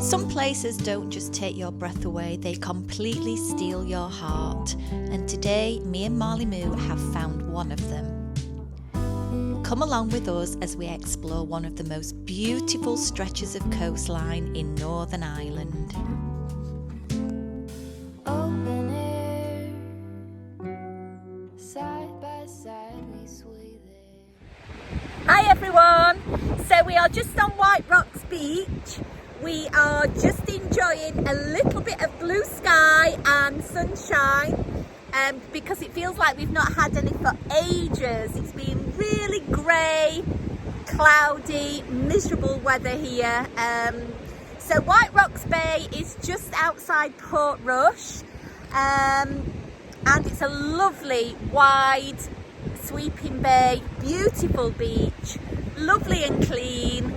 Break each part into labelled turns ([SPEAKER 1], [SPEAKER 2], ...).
[SPEAKER 1] Some places don't just take your breath away, they completely steal your heart. And today, me and Marley Moo have found one of them. Come along with us as we explore one of the most beautiful stretches of coastline in Northern Ireland.
[SPEAKER 2] Open air, side by side we sway there.
[SPEAKER 1] Hi everyone! So we are just on Whiterocks Beach. We are just enjoying a little bit of blue sky and sunshine because it feels like we've not had any for ages. It's been really grey, cloudy, miserable weather here. So Whiterocks Bay is just outside Portrush and it's a lovely, wide, sweeping bay, beautiful beach, lovely and clean.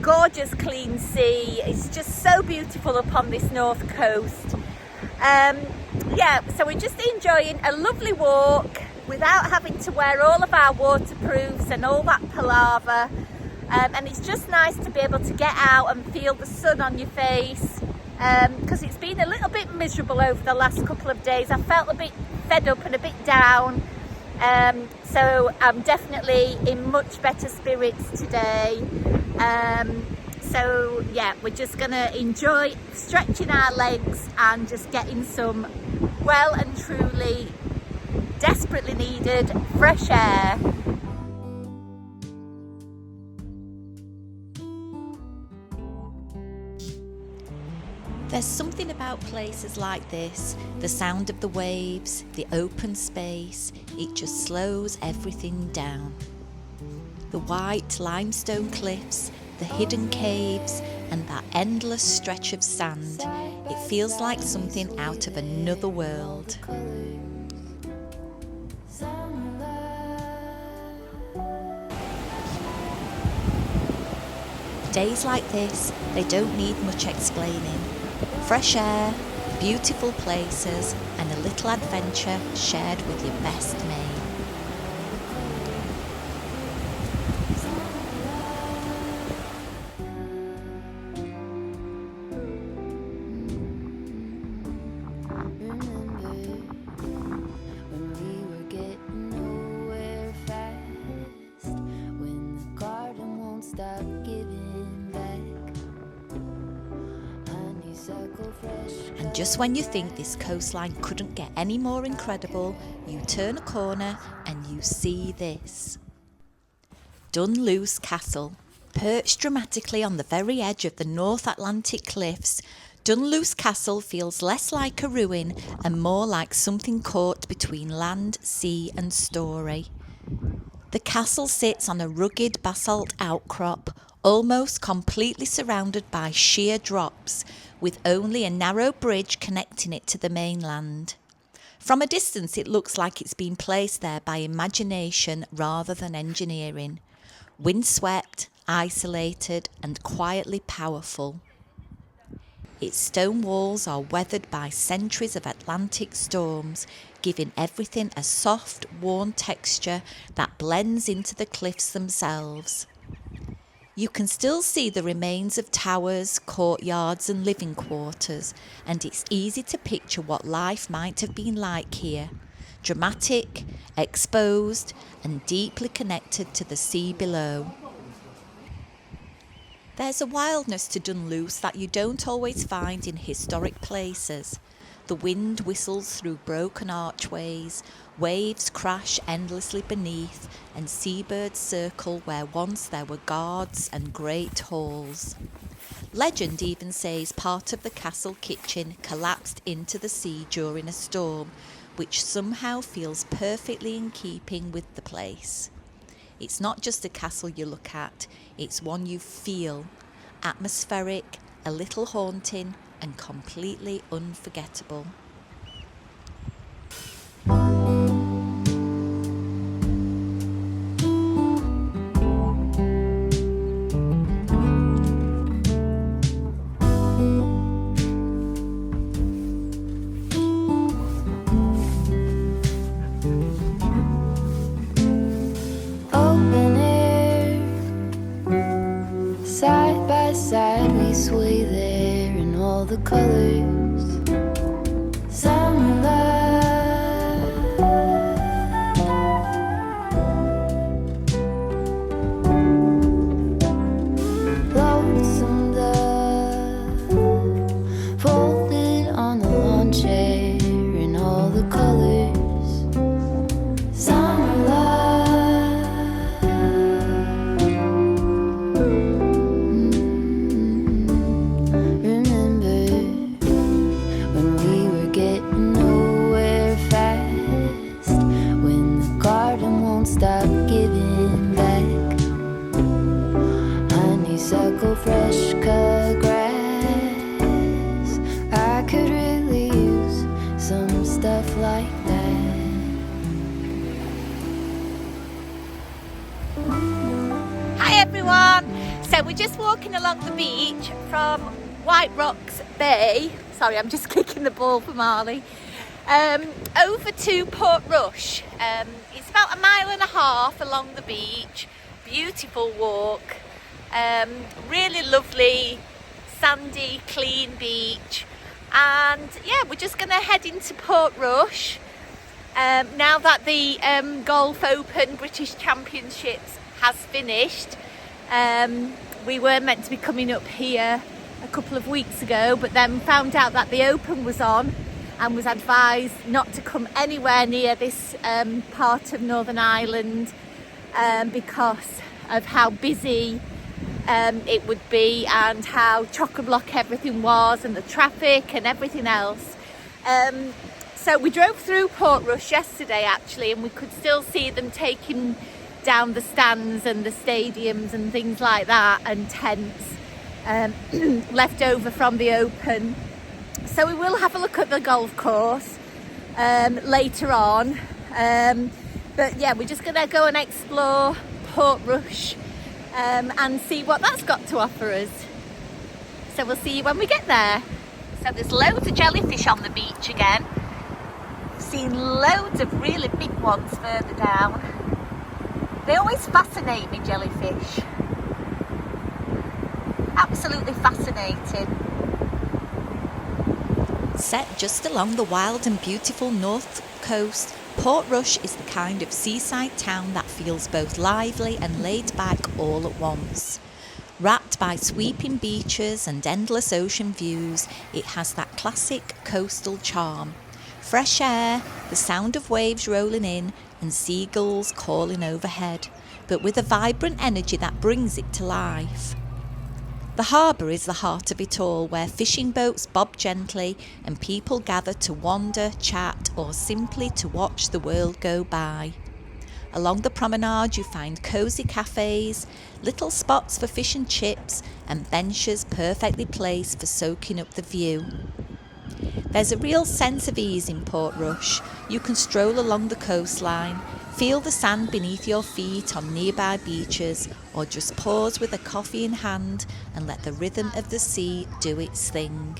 [SPEAKER 1] Gorgeous clean sea. It's just so beautiful up on this north coast. So we're just enjoying a lovely walk without having to wear all of our waterproofs and all that palaver, and it's just nice to be able to get out and feel the sun on your face, because it's been a little bit miserable over the last couple of days. I felt a bit fed up and a bit down. So I'm definitely in much better spirits today. So yeah, we're just gonna enjoy stretching our legs and just getting some well and truly desperately needed fresh air. There's something about places like this, the sound of the waves, the open space, it just slows everything down. The white limestone cliffs, the hidden caves, and that endless stretch of sand, it feels like something out of another world. Days like this, they don't need much explaining. Fresh air, beautiful places, and a little adventure shared with your best mate. And just when you think this coastline couldn't get any more incredible, you turn a corner and you see this. Dunluce Castle. Perched dramatically on the very edge of the North Atlantic cliffs, Dunluce Castle feels less like a ruin and more like something caught between land, sea and story. The castle sits on a rugged basalt outcrop, almost completely surrounded by sheer drops, with only a narrow bridge connecting it to the mainland. From a distance it looks like it's been placed there by imagination rather than engineering. Windswept, isolated and quietly powerful. Its stone walls are weathered by centuries of Atlantic storms, giving everything a soft, worn texture that blends into the cliffs themselves. You can still see the remains of towers, courtyards and living quarters, and it's easy to picture what life might have been like here. Dramatic, exposed and deeply connected to the sea below. There's a wildness to Dunluce that you don't always find in historic places. The wind whistles through broken archways, waves crash endlessly beneath, and seabirds circle where once there were guards and great halls. Legend even says part of the castle kitchen collapsed into the sea during a storm, which somehow feels perfectly in keeping with the place. It's not just a castle you look at, it's one you feel. Atmospheric, a little haunting, and completely unforgettable.
[SPEAKER 2] Open air, side by side. seaside we sway there in all the colors. Summer love, lonesome dove, folded on the lawn chair in all the colors. Summer love, remember when we were getting nowhere fast, when the garden won't stop giving back honeysuckle, fresh cut grass. I could really use some stuff like that.
[SPEAKER 1] Hi everyone! So we're just walking along the beach from Whiterocks Bay. Sorry, I'm just kicking the ball for Marley. Over to Portrush. It's about 1.5 miles along the beach. Beautiful walk. Really lovely, sandy, clean beach. And yeah, we're just going to head into Portrush. Now that the Golf Open British Championships has finished. We were meant to be coming up here a couple of weeks ago, but then found out that the Open was on and was advised not to come anywhere near this part of Northern Ireland because of how busy it would be and how chock-a-block everything was and the traffic and everything else. So we drove through Portrush yesterday actually, and we could still see them taking down the stands and the stadiums and things like that, and tents left over from the Open. So we will have a look at the golf course later on. But yeah, we're just going to go and explore Portrush and see what that's got to offer us. So we'll see you when we get there. So there's loads of jellyfish on the beach again. Seen loads of really big ones further down. They always fascinate me, jellyfish. Absolutely fascinating. Set just along the wild and beautiful north coast, Portrush is the kind of seaside town that feels both lively and laid back all at once. Wrapped by sweeping beaches and endless ocean views, it has that classic coastal charm. Fresh air, the sound of waves rolling in, and seagulls calling overhead, but with a vibrant energy that brings it to life. The harbour is the heart of it all, where fishing boats bob gently and people gather to wander, chat, or simply to watch the world go by. Along the promenade you find cosy cafes, little spots for fish and chips, and benches perfectly placed for soaking up the view. There's a real sense of ease in Portrush. You can stroll along the coastline, feel the sand beneath your feet on nearby beaches, or just pause with a coffee in hand and let the rhythm of the sea do its thing.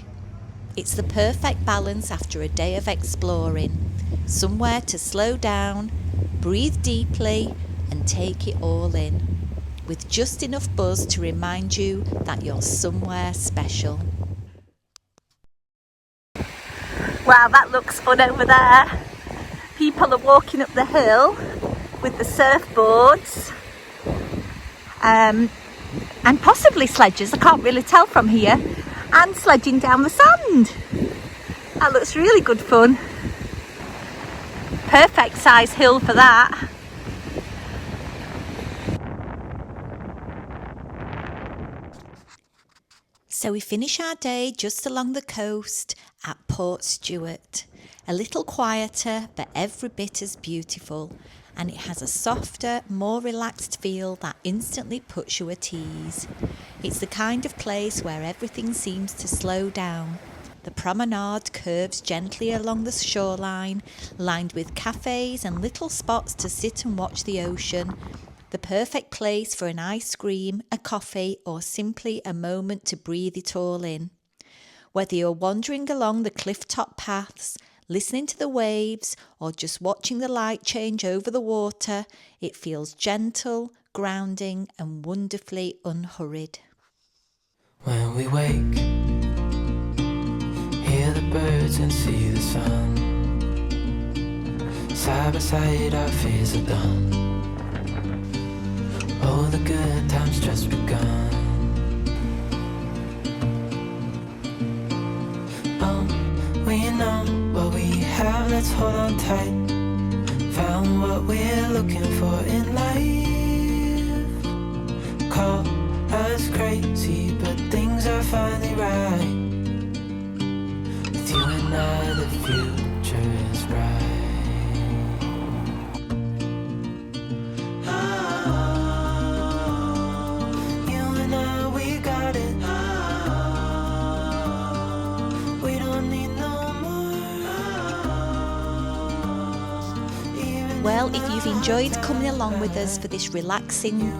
[SPEAKER 1] It's the perfect balance after a day of exploring. Somewhere to slow down, breathe deeply, and take it all in, with just enough buzz to remind you that you're somewhere special. Wow, that looks fun over there. People are walking up the hill with the surfboards and possibly sledges, I can't really tell from here, and sledging down the sand. That looks really good fun. Perfect size hill for that. So we finish our day just along the coast at Portstewart. A little quieter, but every bit as beautiful. And it has a softer, more relaxed feel that instantly puts you at ease. It's the kind of place where everything seems to slow down. The promenade curves gently along the shoreline, lined with cafes and little spots to sit and watch the ocean. The perfect place for an ice cream, a coffee, or simply a moment to breathe it all in. Whether you're wandering along the clifftop paths, listening to the waves, or just watching the light change over the water, it feels gentle, grounding, and wonderfully unhurried.
[SPEAKER 3] we wake, hear the birds and see the sun. Side by side our fears are done. Oh, the good times just begun. Oh, we know what we have, let's hold on tight. Found what we're looking for in life. Call us crazy, but things are finally right. With you and I, the future is bright.
[SPEAKER 1] Well, if you've enjoyed coming along with us for this relaxing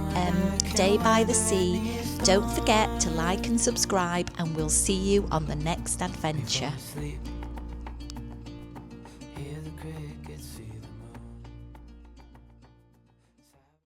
[SPEAKER 1] day by the sea, don't forget to like and subscribe, and we'll see you on the next adventure.
[SPEAKER 3] Hear the crickets, see the